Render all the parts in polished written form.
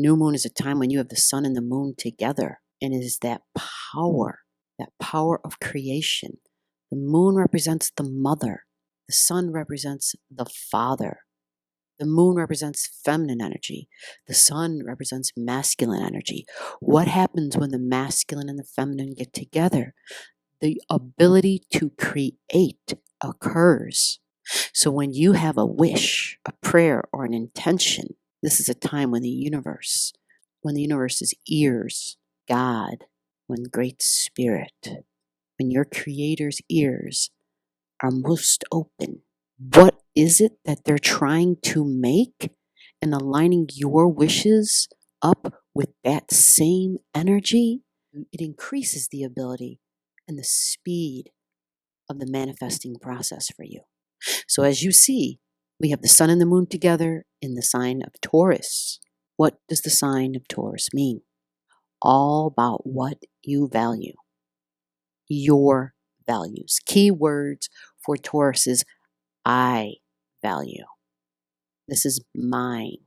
new moon is a time when you have the sun and the moon together, and it is that power of creation. The moon represents the mother. The sun represents the father. The moon represents feminine energy. The sun represents masculine energy. What happens when the masculine and the feminine get together? The ability to create occurs. So when you have a wish, a prayer, or an intention, this is a time when the universe's ears, God, when Great Spirit, when your Creator's ears are most open. What is it that they're trying to make? And aligning your wishes up with that same energy, it increases the ability and the speed of the manifesting process for you. So as you see, we have the sun and the moon together in the sign of Taurus. What does the sign of Taurus mean? All about what you value. Your values. Key words for Taurus is I value. This is mine.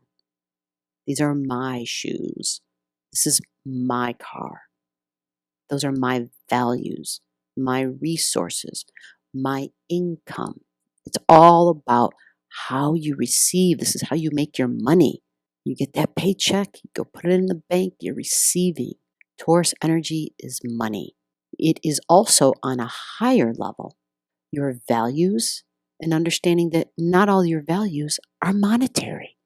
These are my shoes. This is my car. Those are my values, my resources, my income. It's all about how you receive. This is how you make your money. You get that paycheck, you go put it in the bank, you're receiving. Taurus energy is money. It is also on a higher level. Your values and understanding that not all your values are monetary.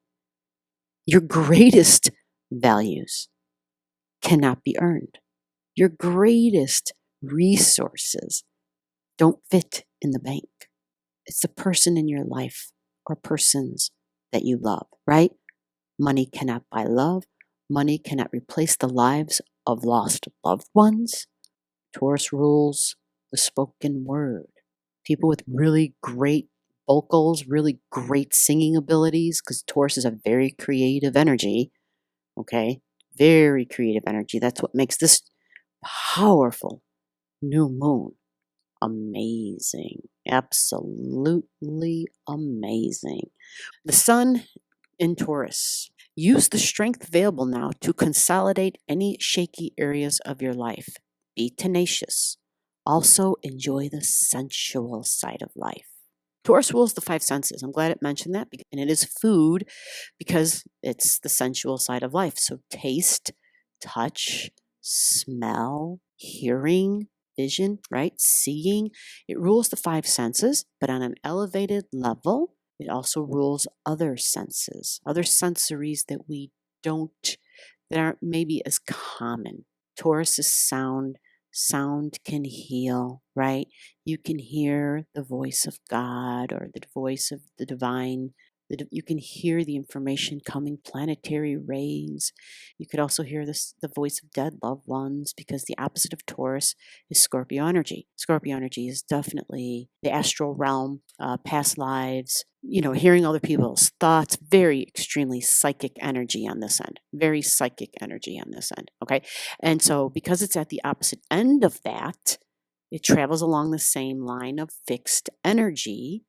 Your greatest values cannot be earned. Your greatest resources don't fit in the bank. It's the person in your life or persons that you love, right? Money cannot buy love. Money cannot replace the lives of lost loved ones. Taurus rules the spoken word. People with really great vocals, really great singing abilities, because Taurus is a very creative energy, okay? Very creative energy. That's what makes this powerful new moon amazing. Absolutely amazing. The sun in Taurus. Use the strength available now to consolidate any shaky areas of your life. Be tenacious. Also, enjoy the sensual side of life. Taurus rules the five senses. I'm glad it mentioned that. And it is food because it's the sensual side of life. So taste, touch, smell, hearing, vision, right? Seeing. It rules the five senses, but on an elevated level, it also rules other senses, other sensories that that aren't maybe as common. Taurus is sound. Sound can heal, right? You can hear the voice of God or the voice of the divine. You can hear the information coming, planetary rays. You could also hear the voice of dead loved ones, because the opposite of Taurus is Scorpio energy. Scorpio energy is definitely the astral realm, past lives, hearing other people's thoughts, very extremely psychic energy on this end, very psychic energy on this end, okay? And so because it's at the opposite end of that, it travels along the same line of fixed energy,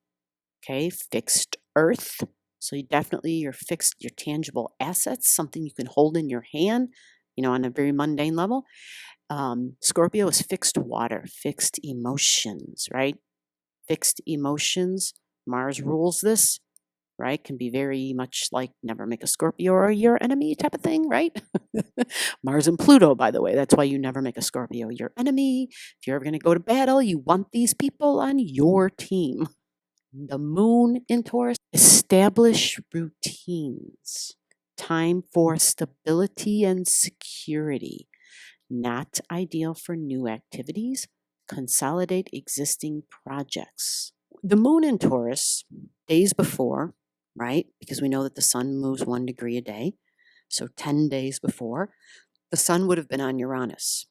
okay? Fixed earth. So your fixed, your tangible assets, something you can hold in your hand, on a very mundane level. Scorpio is fixed water, fixed emotions, right? Fixed emotions. Mars rules this, right? Can be very much like never make a Scorpio or your enemy type of thing, right? Mars and Pluto, by the way. That's why you never make a Scorpio your enemy. If you're ever going to go to battle, you want these people on your team. The moon in Taurus, establish routines. Time for stability and security. Not ideal for new activities. Consolidate existing projects. The moon in Taurus, days before, right? Because we know that the sun moves 1 degree a day. So 10 days before, the sun would have been on Uranus.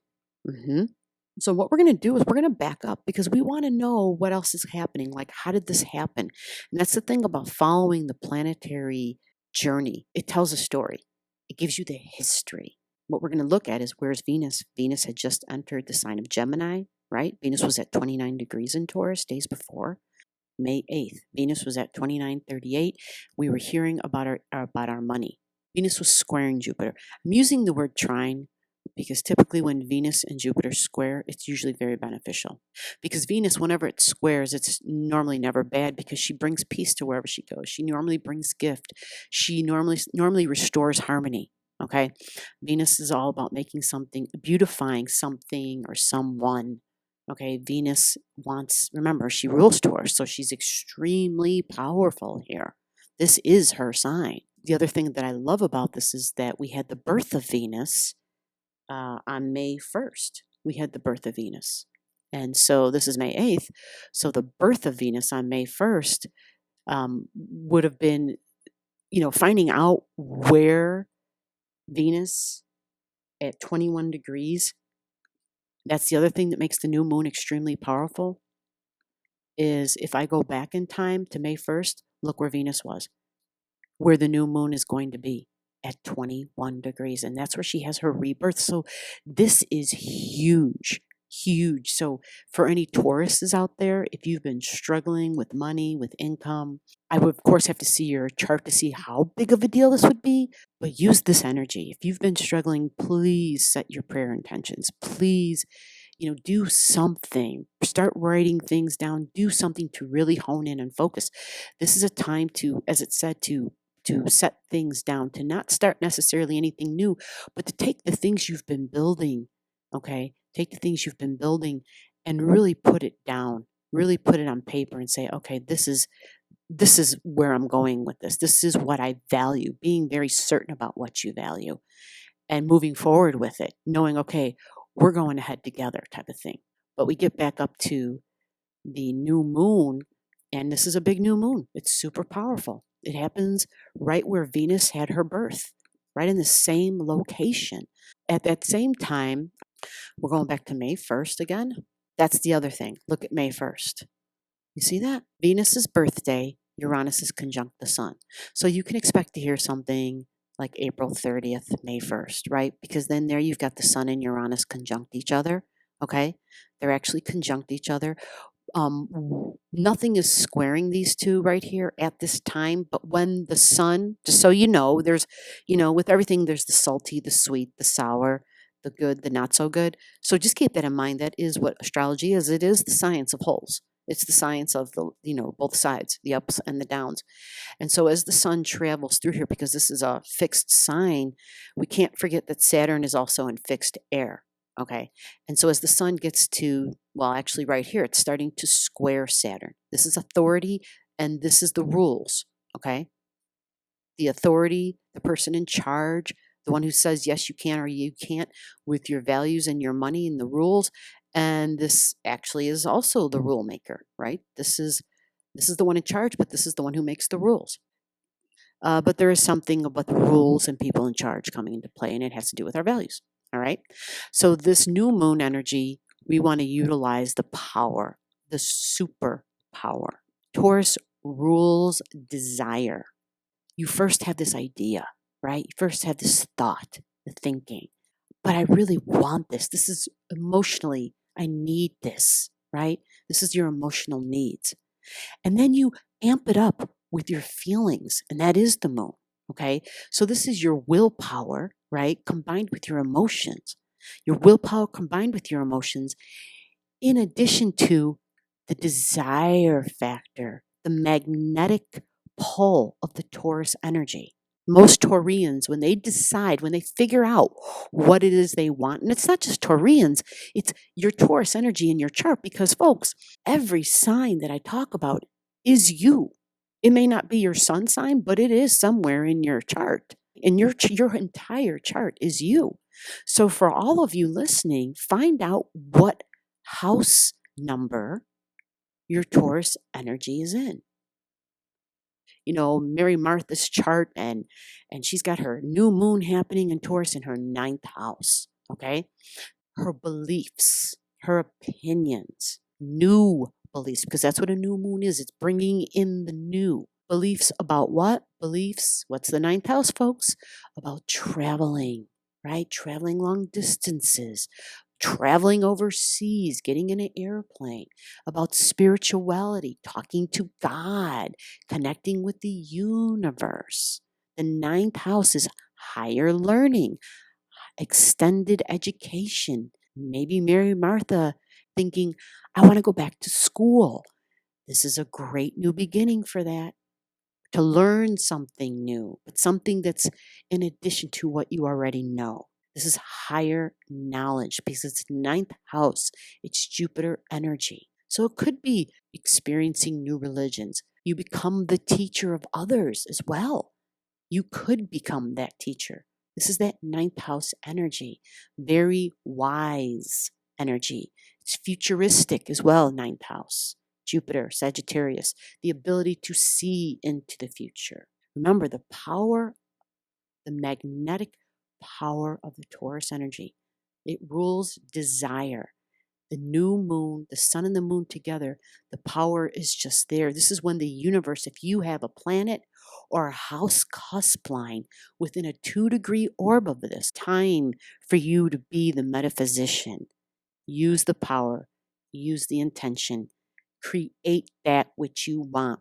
So what we're going to do is we're going to back up, because we want to know what else is happening. Like, how did this happen? And that's the thing about following the planetary journey. It tells a story. It gives you the history. What we're going to look at is, where's Venus? Venus had just entered the sign of Gemini, right? Venus was at 29 degrees in Taurus days before. May 8th, Venus was at 29:38. We were hearing about our money. Venus was squaring Jupiter. I'm using the word trine because typically when Venus and Jupiter square, it's usually very beneficial. Because Venus, whenever it squares, it's normally never bad because she brings peace to wherever she goes. She normally brings gift. She normally restores harmony. Okay, Venus is all about making something, beautifying something or someone. Okay, Venus wants, remember, she rules Taurus, so she's extremely powerful here. This is her sign. The other thing that I love about this is that we had the birth of Venus on May 1st. We had the birth of Venus. And so this is May 8th. So the birth of Venus on May 1st would have been, finding out where Venus at 21 degrees. That's the other thing that makes the new moon extremely powerful is if I go back in time to May 1st, look where Venus was, where the new moon is going to be at 21 degrees. And that's where she has her rebirth. So this is huge, huge. So for any Tauruses out there, if you've been struggling with money, with income, I would, of course, have to see your chart to see how big of a deal this would be, but use this energy. If you've been struggling, please set your prayer intentions. Please, do something. Start writing things down. Do something to really hone in and focus. This is a time to, as it said, to set things down, to not start necessarily anything new, but to take the things you've been building, okay? Take the things you've been building and really put it down, really put it on paper and say, okay, this is where I'm going with this. This is what I value, being very certain about what you value and moving forward with it, knowing, okay, we're going ahead together type of thing. But we get back up to the new moon, and this is a big new moon. It's super powerful. It happens right where Venus had her birth, right in the same location. At that same time, we're going back to May 1st again. That's the other thing. Look at May 1st. You see that? Venus's birthday, Uranus is conjunct the sun. So you can expect to hear something like April 30th, May 1st, right? Because then there you've got the sun and Uranus conjunct each other, okay? They're actually conjunct each other. Nothing is squaring these two right here at this time, but when the sun, just so you know, there's, with everything, there's the salty, the sweet, the sour, the good, the not so good. So just keep that in mind. That is what astrology is. It is the science of wholes. It's the science of the, both sides, the ups and the downs. And so as the sun travels through here, because this is a fixed sign, we can't forget that Saturn is also in fixed air. Okay. And so as the sun gets to, well, actually right here, it's starting to square Saturn. This is authority and this is the rules. Okay. The authority, the person in charge, the one who says, yes, you can or you can't with your values and your money and the rules. And this actually is also the rule maker, right? This is the one in charge, but this is the one who makes the rules. But there is something about the rules and people in charge coming into play, and it has to do with our values. All right. So this new moon energy, we want to utilize the power, the super power. Taurus rules desire. You first have this idea, right? You first have this thought, the thinking. But I really want this. This is emotionally, I need this, right? This is your emotional needs. And then you amp it up with your feelings, and that is the moon, okay? So this is your willpower, right, combined with your emotions. Your willpower combined with your emotions, in addition to the desire factor, the magnetic pull of the Taurus energy. Most Taurians, when they decide, when they figure out what it is they want, and it's not just Taurians, it's your Taurus energy in your chart, because folks, every sign that I talk about is you. It may not be your sun sign, but it is somewhere in your chart. And your entire chart is you. So for all of you listening, find out what house number your Taurus energy is in. Mary Martha's chart, and she's got her new moon happening in Taurus in her 9th house, okay? Her beliefs, her opinions, new beliefs, because that's what a new moon is. It's bringing in the new. Beliefs about what? Beliefs, what's the 9th house, folks? About traveling, right? Traveling long distances, traveling overseas, getting in an airplane, about spirituality, talking to God, connecting with the universe. The ninth house is higher learning, extended education. Maybe Mary Martha thinking, I want to go back to school. This is a great new beginning for that. To learn something new, but something that's in addition to what you already know. This is higher knowledge because it's ninth house. It's Jupiter energy. So it could be experiencing new religions. You become the teacher of others as well. You could become that teacher. This is that ninth house energy. Very wise energy. It's futuristic as well, ninth house. Jupiter, Sagittarius, the ability to see into the future. Remember the power, the magnetic power of the Taurus energy. It rules desire. The new moon, the sun and the moon together, the power is just there. This is when the universe, if you have a planet or a house cusp line within a 2-degree orb of this, time for you to be the metaphysician. Use the power, use the intention, create that which you want.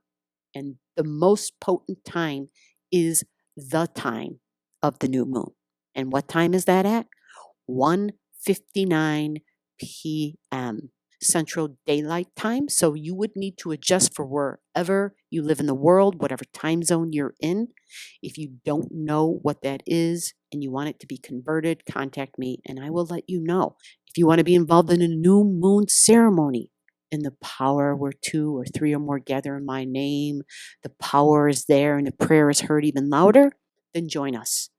And the most potent time is the time of the new moon. And what time is that at? 1:59 p.m. Central Daylight Time. So you would need to adjust for wherever you live in the world, whatever time zone you're in. If you don't know what that is and you want it to be converted, contact me and I will let you know. If you want to be involved in a new moon ceremony, in the power where 2 or 3 or more gather in my name, the power is there and the prayer is heard even louder, then join us.